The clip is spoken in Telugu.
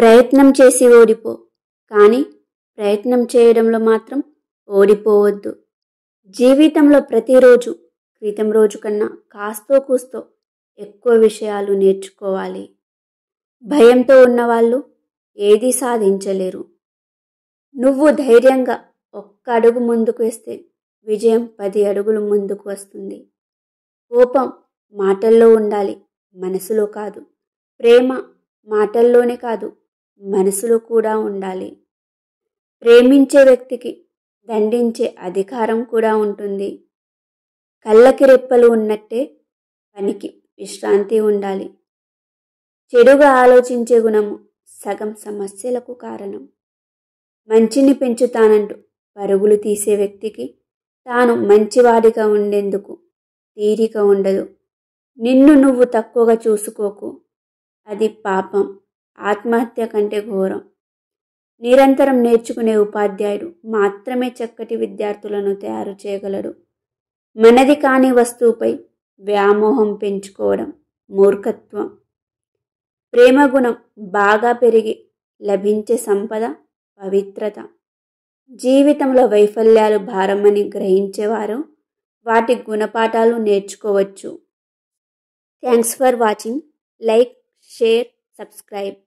ప్రయత్నం చేసి ఓడిపో, కానీ ప్రయత్నం చేయడంలో మాత్రం ఓడిపోవద్దు. జీవితంలో ప్రతిరోజు క్రితం రోజు కన్నా కాస్తో కూస్తో ఎక్కువ విషయాలు నేర్చుకోవాలి. భయంతో ఉన్నవాళ్ళు ఏదీ సాధించలేరు. నువ్వు ధైర్యంగా ఒక్క అడుగు ముందుకు వేస్తే విజయం 10 అడుగులు ముందుకు వస్తుంది. కోపం మాటల్లో ఉండాలి, మనసులో కాదు. ప్రేమ మాటల్లోనే కాదు, మనసులో కూడా ఉండాలి. ప్రేమించే వ్యక్తికి దండించే అధికారం కూడా ఉంటుంది. కళ్ళకి రెప్పలు ఉన్నట్టే పనికి విశ్రాంతి ఉండాలి. చెడుగా ఆలోచించే గుణము సగం సమస్యలకు కారణం. మంచిని పెంచుతానంటూ పరుగులు తీసే వ్యక్తికి తాను మంచివాడిగా ఉండేందుకు తీరిక ఉండదు. నిన్ను నువ్వు తక్కువగా చూసుకోకు, అది పాపం, ఆత్మహత్య కంటే ఘోరం. నిరంతరం నేర్చుకునే ఉపాధ్యాయుడు మాత్రమే చక్కటి విద్యార్థులను తయారు చేయగలడు. మనది కాని వస్తువుపై వ్యామోహం పెంచుకోవడం మూర్ఖత్వం. ప్రేమ గుణం బాగా పెరిగి లభించే సంపద పవిత్రత. జీవితంలో వైఫల్యాలు భారమని గ్రహించేవారు వాటి గుణపాఠాలు నేర్చుకోవచ్చు. Thanks for watching. Like, share, subscribe.